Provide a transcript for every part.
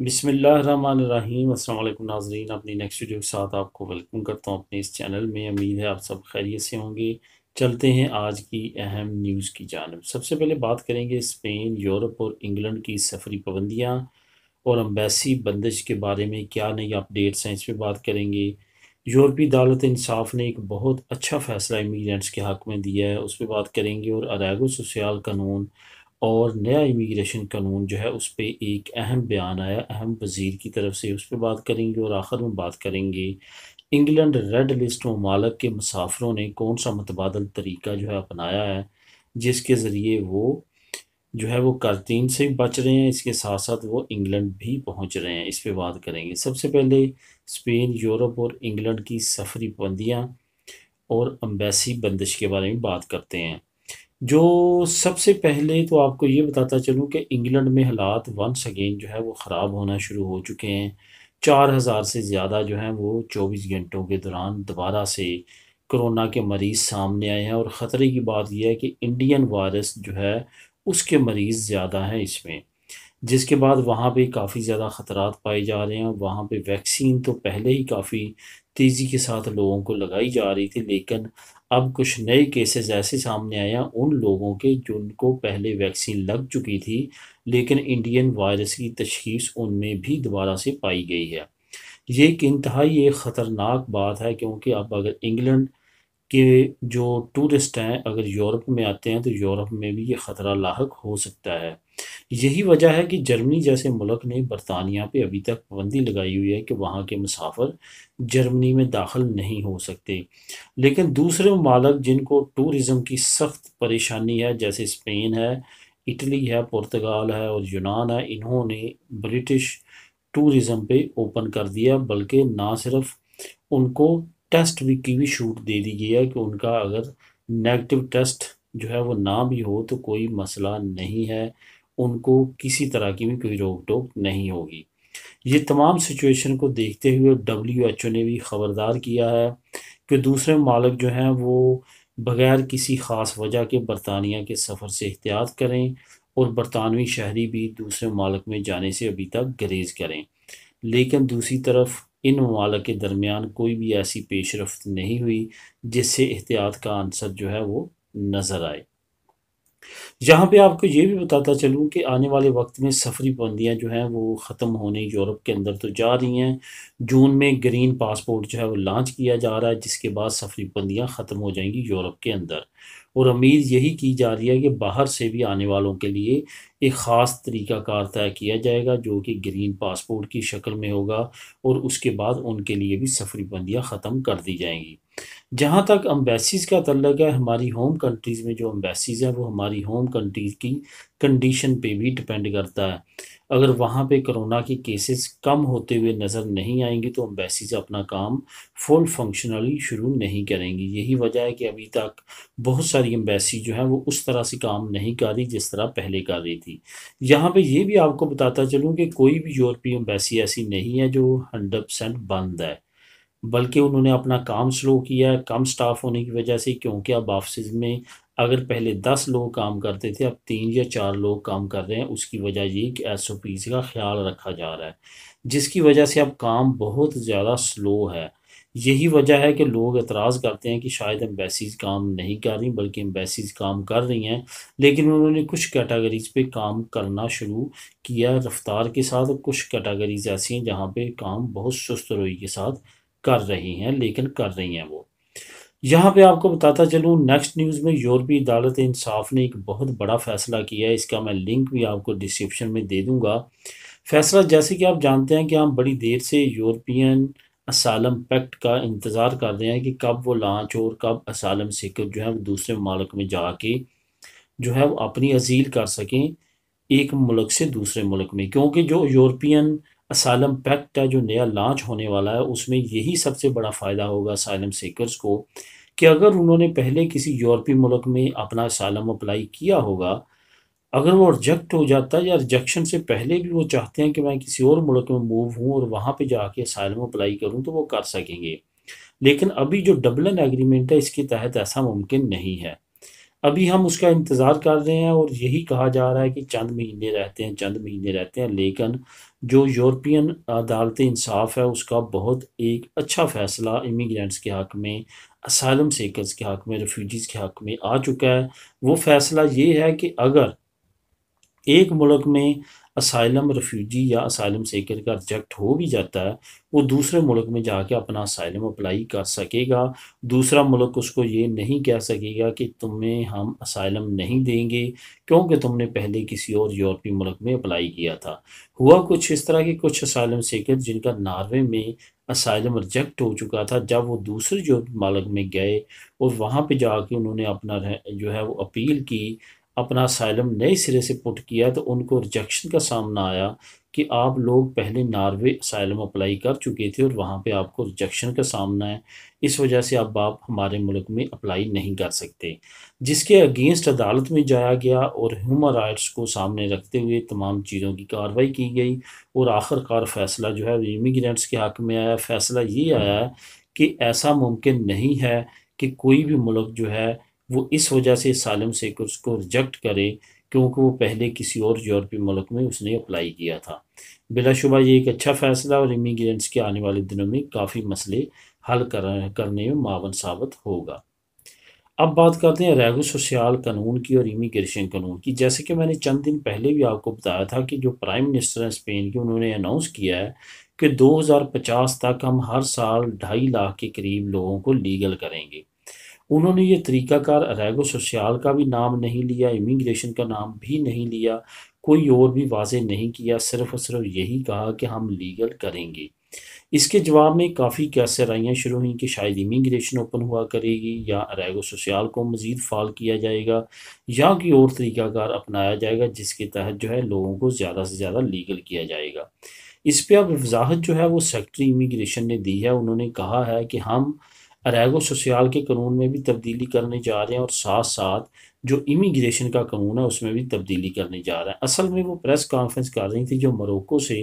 بسم اللہ الرحمن الرحیم۔ السلام علیکم ناظرین، اپنی نیکسٹ ویڈیو کے ساتھ آپ کو ویلکم کرتا ہوں اپنے اس چینل میں۔ امید ہے آپ سب خیریت سے ہوں گے۔ چلتے ہیں آج کی اہم نیوز کی جانب۔ سب سے پہلے بات کریں گے اسپین، یورپ اور انگلینڈ کی سفری پابندیاں اور امبیسی بندش کے بارے میں کیا نئی اپڈیٹس ہیں، اس پہ بات کریں گے۔ یورپی عدالت انصاف نے ایک بہت اچھا فیصلہ امیگرینٹس کے حق میں دیا ہے، اس پہ بات کریں گے۔ اور اریگو سوسیال قانون اور نیا امیگریشن قانون جو ہے اس پہ ایک اہم بیان آیا اہم وزیر کی طرف سے، اس پہ بات کریں گے۔ اور آخر میں بات کریں گے انگلینڈ ریڈ لسٹ ممالک کے مسافروں نے کون سا متبادل طریقہ جو ہے اپنایا ہے، جس کے ذریعے وہ جو ہے وہ قرنطین سے بچ رہے ہیں، اس کے ساتھ ساتھ وہ انگلینڈ بھی پہنچ رہے ہیں، اس پہ بات کریں گے۔ سب سے پہلے اسپین، یورپ اور انگلینڈ کی سفری پابندیاں اور امبیسی بندش کے بارے میں بات کرتے ہیں۔ جو سب سے پہلے تو آپ کو یہ بتاتا چلوں کہ انگلینڈ میں حالات ونس اگین جو ہے وہ خراب ہونا شروع ہو چکے ہیں۔ 4000 سے زیادہ جو ہیں وہ 24 گھنٹوں کے دوران دوبارہ سے کرونا کے مریض سامنے آئے ہیں، اور خطرے کی بات یہ ہے کہ انڈین وائرس جو ہے اس کے مریض زیادہ ہیں اس میں، جس کے بعد وہاں پہ کافی زیادہ خطرات پائے جا رہے ہیں۔ وہاں پہ ویکسین تو پہلے ہی کافی تیزی کے ساتھ لوگوں کو لگائی جا رہی تھی، لیکن اب کچھ نئے کیسز ایسے سامنے آئے ہیں ان لوگوں کے جن کو پہلے ویکسین لگ چکی تھی، لیکن انڈین وائرس کی تشخیص ان میں بھی دوبارہ سے پائی گئی ہے۔ یہ ایک انتہائی ایک خطرناک بات ہے، کیونکہ اب اگر انگلینڈ کہ جو ٹورسٹ ہیں اگر یورپ میں آتے ہیں تو یورپ میں بھی یہ خطرہ لاحق ہو سکتا ہے۔ یہی وجہ ہے کہ جرمنی جیسے ملک نے برطانیہ پہ ابھی تک پابندی لگائی ہوئی ہے کہ وہاں کے مسافر جرمنی میں داخل نہیں ہو سکتے، لیکن دوسرے ممالک جن کو ٹورزم کی سخت پریشانی ہے، جیسے اسپین ہے، اٹلی ہے، پرتگال ہے اور یونان ہے، انہوں نے برٹش ٹورزم پہ اوپن کر دیا، بلکہ نہ صرف ان کو ٹیسٹ بھی کی بھی چھوٹ دے دی گئی ہے کہ ان کا اگر نیگیٹو ٹیسٹ جو ہے وہ نہ بھی ہو تو کوئی مسئلہ نہیں ہے، ان کو کسی طرح کی بھی کوئی روک ٹوک نہیں ہوگی۔ یہ تمام سچویشن کو دیکھتے ہوئے WHO نے بھی خبردار کیا ہے کہ دوسرے ممالک جو ہیں وہ بغیر کسی خاص وجہ کے برطانیہ کے سفر سے احتیاط کریں، اور برطانوی شہری بھی دوسرے ممالک میں جانے سے ابھی تک گریز کریں، لیکن دوسری طرف ان ممالک کے درمیان کوئی بھی ایسی پیش رفت نہیں ہوئی جس سے احتیاط کا عنصر جو ہے وہ نظر آئے۔ یہاں پہ آپ کو یہ بھی بتاتا چلوں کہ آنے والے وقت میں سفری پابندیاں جو ہیں وہ ختم ہونے یورپ کے اندر تو جا رہی ہیں۔ جون میں گرین پاسپورٹ جو ہے وہ لانچ کیا جا رہا ہے، جس کے بعد سفری پابندیاں ختم ہو جائیں گی یورپ کے اندر، اور امید یہی کی جا رہی ہے کہ باہر سے بھی آنے والوں کے لیے ایک خاص طریقہ کار طے کیا جائے گا جو کہ گرین پاسپورٹ کی شکل میں ہوگا، اور اس کے بعد ان کے لیے بھی سفری پابندیاں ختم کر دی جائیں گی۔ جہاں تک امبیسیز کا تعلق ہے، ہماری ہوم کنٹریز میں جو امبیسیز ہیں وہ ہماری ہوم کنٹریز کی کنڈیشن پہ بھی ڈپینڈ کرتا ہے۔ اگر وہاں پہ کرونا کے کیسز کم ہوتے ہوئے نظر نہیں آئیں گے تو امبیسیز اپنا کام فل فنکشنلی شروع نہیں کریں گی۔ یہی وجہ ہے کہ ابھی تک بہت ساری امبیسی جو ہیں وہ اس طرح سے کام نہیں کر رہی جس طرح پہلے کر رہی تھی۔ یہاں پہ یہ بھی آپ کو بتاتا چلوں کہ کوئی بھی یورپی امبیسی ایسی نہیں ہے جو 100% بند ہے، بلکہ انہوں نے اپنا کام سلو کیا ہے کم سٹاف ہونے کی وجہ سے، کیونکہ اب آفسز میں اگر پہلے 10 لوگ کام کرتے تھے اب 3 یا 4 لوگ کام کر رہے ہیں۔ اس کی وجہ یہ کہ SOPs کا خیال رکھا جا رہا ہے، جس کی وجہ سے اب کام بہت زیادہ سلو ہے۔ یہی وجہ ہے کہ لوگ اعتراض کرتے ہیں کہ شاید امبیسیز کام نہیں کر رہی، بلکہ امبیسیز کام کر رہی ہیں، لیکن انہوں نے کچھ کیٹاگریز پہ کام کرنا شروع کیا رفتار کے ساتھ، اور کچھ کیٹاگریز ایسی ہیں جہاں پہ کام بہت سست روی کے ساتھ کر رہی ہیں، لیکن کر رہی ہیں وہ۔ یہاں پہ آپ کو بتاتا چلوں نیکسٹ نیوز میں یورپی عدالت انصاف نے ایک بہت بڑا فیصلہ کیا ہے، اس کا میں لنک بھی آپ کو ڈسکرپشن میں دے دوں گا۔ فیصلہ جیسے کہ آپ جانتے ہیں کہ ہم بڑی دیر سے یورپین اسالم پیکٹ کا انتظار کر رہے ہیں کہ کب وہ لانچ ہو اور کب اسالم سیکر جو ہے وہ دوسرے ممالک میں جا کے جو ہے وہ اپنی ازیل کر سکیں ایک ملک سے دوسرے ملک میں، کیونکہ جو یورپین اسائلم پیکٹ ہے جو نیا لانچ ہونے والا ہے اس میں یہی سب سے بڑا فائدہ ہوگا اسائلم سیکرز کو، کہ اگر انہوں نے پہلے کسی یورپی ملک میں اپنا اسائلم اپلائی کیا ہوگا، اگر وہ ریجیکٹ ہو جاتا ہے یا ریجیکشن سے پہلے بھی وہ چاہتے ہیں کہ میں کسی اور ملک میں موو ہوں اور وہاں پہ جا کے اسائلم اپلائی کروں تو وہ کر سکیں گے، لیکن ابھی جو ڈبلن ایگریمنٹ ہے اس کے تحت ایسا ممکن نہیں ہے۔ ابھی ہم اس کا انتظار کر رہے ہیں اور یہی کہا جا رہا ہے کہ چند مہینے رہتے ہیں، چند مہینے رہتے ہیں، لیکن جو یورپین عدالت انصاف ہے اس کا بہت ایک اچھا فیصلہ امیگرینٹس کے حق میں، اسائلم سیکرز کے حق میں، ریفیوجیز کے حق میں آ چکا ہے۔ وہ فیصلہ یہ ہے کہ اگر ایک ملک میں اسائلم ریفیوجی یا اسائلم سیکر کا ریجیکٹ ہو بھی جاتا ہے، وہ دوسرے ملک میں جا کے اپنا اسائلم اپلائی کر سکے گا۔ دوسرا ملک اس کو یہ نہیں کہہ سکے گا کہ تمہیں ہم اسائلم نہیں دیں گے کیونکہ تم نے پہلے کسی اور یورپی ملک میں اپلائی کیا تھا۔ ہوا کچھ اس طرح کہ کچھ اسائلم سیکر جن کا ناروے میں اسائلم ریجیکٹ ہو چکا تھا، جب وہ دوسرے یورپی ملک میں گئے اور وہاں پہ جا کے انہوں نے اپنا جو ہے وہ اپیل کی، اپنا اسائلم نئے سرے سے پٹ کیا، تو ان کو ریجیکشن کا سامنا آیا کہ آپ لوگ پہلے ناروے اسائلم اپلائی کر چکے تھے اور وہاں پہ آپ کو ریجیکشن کا سامنا ہے، اس وجہ سے اب آپ ہمارے ملک میں اپلائی نہیں کر سکتے، جس کے اگینسٹ عدالت میں جایا گیا اور ہیومن رائٹس کو سامنے رکھتے ہوئے تمام چیزوں کی کارروائی کی گئی اور آخر کار فیصلہ جو ہے وہ امیگرینٹس کے حق میں آیا۔ فیصلہ یہ آیا ہے کہ ایسا ممکن نہیں ہے کہ کوئی بھی ملک جو ہے وہ اس وجہ سے اسائلم سیکرز کو ریجیکٹ کرے کیونکہ وہ پہلے کسی اور یورپی ملک میں اس نے اپلائی کیا تھا۔ بلا شبہ یہ ایک اچھا فیصلہ اور امیگرینٹس کے آنے والے دنوں میں کافی مسئلے حل کرنے میں معاون ثابت ہوگا۔ اب بات کرتے ہیں ریگو سوسیال قانون کی اور امیگریشن قانون کی۔ جیسے کہ میں نے چند دن پہلے بھی آپ کو بتایا تھا کہ جو پرائم منسٹر ہیں اسپین کے، انہوں نے اناؤنس کیا ہے کہ 2050 تک ہم ہر سال 2.5 لاکھ کے قریب لوگوں کو لیگل کریں گے۔ انہوں نے یہ طریقہ کار ریگو سوسیال کا بھی نام نہیں لیا، امیگریشن کا نام بھی نہیں لیا، کوئی اور بھی واضح نہیں کیا، صرف اور صرف یہی کہا کہ ہم لیگل کریں گے۔ اس کے جواب میں کافی کیسرائیاں شروع ہوئیں کہ شاید امیگریشن اوپن ہوا کرے گی یا ریگو سوسیال کو مزید فعال کیا جائے گا یا کوئی اور طریقہ کار اپنایا جائے گا جس کے تحت جو ہے لوگوں کو زیادہ سے زیادہ لیگل کیا جائے گا۔ اس پہ اب وضاحت جو ہے وہ سیکٹری امیگریشن نے دی ہے۔ انہوں نے کہا ہے کہ ہم ریگو سوسیال کے قانون میں بھی تبدیلی کرنے جا رہے ہیں اور ساتھ ساتھ جو امیگریشن کا قانون ہے اس میں بھی تبدیلی کرنے جا رہے ہیں۔ اصل میں وہ پریس کانفرنس کر رہی تھی جو موروکو سے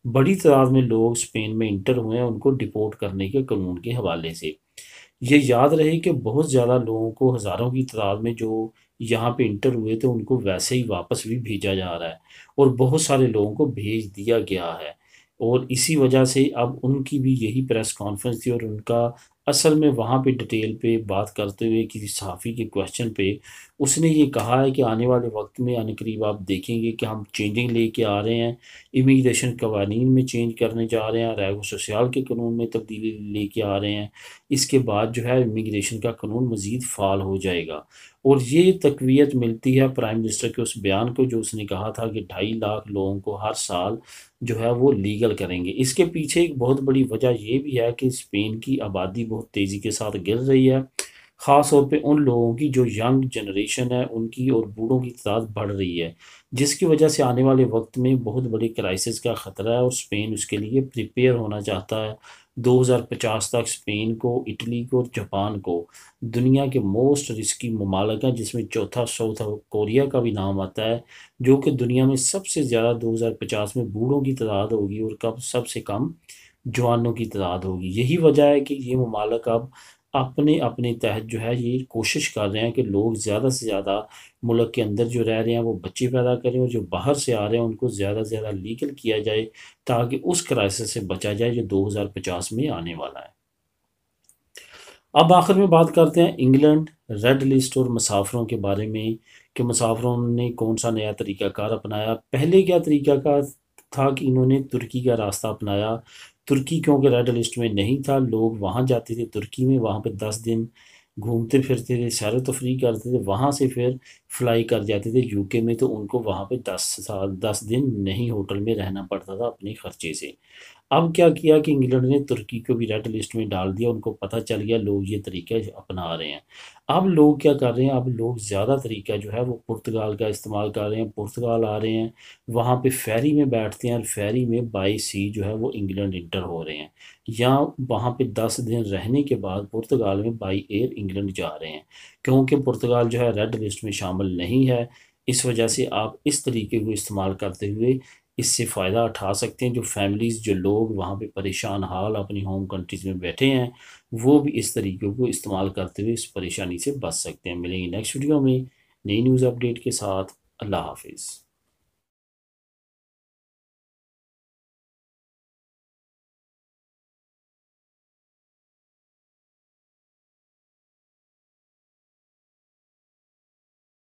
بڑی تعداد میں لوگ اسپین میں انٹر ہوئے ہیں ان کو ڈپورٹ کرنے کے قانون کے حوالے سے۔ یہ یاد رہے کہ بہت زیادہ لوگوں کو، ہزاروں کی تعداد میں جو یہاں پہ انٹر ہوئے تھے، ان کو ویسے ہی واپس بھی بھیجا جا رہا ہے اور بہت سارے لوگوں کو بھیج دیا گیا ہے، اور اسی وجہ سے اب ان کی بھی یہی پریس کانفرنس تھی اور ان کا اصل میں وہاں پہ ڈیٹیل پہ بات کرتے ہوئے کسی صحافی کے کویشچن پہ اس نے یہ کہا ہے کہ آنے والے وقت میں عنقریب آپ دیکھیں گے کہ ہم چینجنگ لے کے آ رہے ہیں، امیگریشن قوانین میں چینج کرنے جا رہے ہیں، ریگو سوسیال کے قانون میں تبدیلی لے کے آ رہے ہیں۔ اس کے بعد جو ہے امیگریشن کا قانون مزید فعال ہو جائے گا، اور یہ تقویت ملتی ہے پرائم منسٹر کے اس بیان کو جو اس نے کہا تھا کہ 2.5 لاکھ لوگوں کو ہر سال جو ہے وہ لیگل کریں گے۔ اس کے پیچھے ایک بہت بڑی وجہ یہ بھی ہے کہ اسپین کی آبادی بہت تیزی کے ساتھ گر رہی ہے، خاص طور پہ ان لوگوں کی جو ینگ جنریشن ہے ان کی، اور بوڑھوں کی تعداد بڑھ رہی ہے، جس کی وجہ سے آنے والے وقت میں بہت بڑی کرائسس کا خطرہ ہے اور اسپین اس کے لیے پریپیئر ہونا چاہتا ہے۔ 2050 تک اسپین کو، اٹلی کو اور جاپان کو دنیا کے موسٹ رسکی ممالک ہیں، جس میں چوتھا ساؤتھ کوریا کا بھی نام آتا ہے، جو کہ دنیا میں سب سے زیادہ 2050 میں بوڑھوں کی تعداد ہوگی اور سب سے کم جوانوں کی تعداد ہوگی۔ یہی وجہ ہے کہ یہ ممالک اب اپنے اپنے تحت جو ہے یہ کوشش کر رہے ہیں کہ لوگ زیادہ سے زیادہ ملک کے اندر جو رہ رہے ہیں وہ بچے پیدا کریں، اور جو باہر سے آ رہے ہیں ان کو زیادہ سے زیادہ لیگل کیا جائے تاکہ اس کرائسس سے بچا جائے جو 2050 میں آنے والا ہے۔ اب آخر میں بات کرتے ہیں انگلینڈ ریڈ لسٹ اور مسافروں کے بارے میں کہ مسافروں نے کون سا نیا طریقہ کار اپنایا۔ پہلے کیا طریقہ کار تھا کہ انہوں نے ترکی کا راستہ اپنایا۔ ترکی کیونکہ ریڈ لسٹ میں نہیں تھا، لوگ وہاں جاتے تھے ترکی میں، وہاں پہ 10 دن گھومتے پھرتے تھے، سیر و تفریح کرتے تھے، وہاں سے پھر فلائی کر جاتے تھے یو کے میں، تو ان کو وہاں پہ 10 دن نہیں ہوٹل میں رہنا پڑتا تھا اپنے خرچے سے۔ اب کیا کیا کہ انگلینڈ نے ترکی کو بھی ریڈ لسٹ میں ڈال دیا، ان کو پتہ چل گیا لوگ یہ طریقہ اپنا رہے ہیں۔ اب لوگ کیا کر رہے ہیں، اب لوگ زیادہ طریقہ جو ہے وہ پرتگال کا استعمال کر رہے ہیں، پرتگال آ رہے ہیں، وہاں پہ فیری میں بیٹھتے ہیں اور فیری میں بائی سی جو ہے وہ انگلینڈ انٹر ہو رہے ہیں، یا وہاں پہ 10 دن رہنے کے بعد پرتگال میں بائی ایئر انگلینڈ جا رہے ہیں، کیونکہ پرتگال جو ہے ریڈ لسٹ میں شامل نہیں ہے۔ اس وجہ سے آپ اس طریقے کو استعمال کرتے ہوئے اس سے فائدہ اٹھا سکتے ہیں. جو فیملیز، جو لوگ وہاں پہ پریشان حال اپنی ہوم کنٹریز میں بیٹھے ہیں، وہ بھی اس طریقوں کو استعمال کرتے ہوئے اس پریشانی سے بچ سکتے ہیں. ملیں گے نیکسٹ ویڈیو میں نئی نیوز اپڈیٹ کے ساتھ. اللہ حافظ.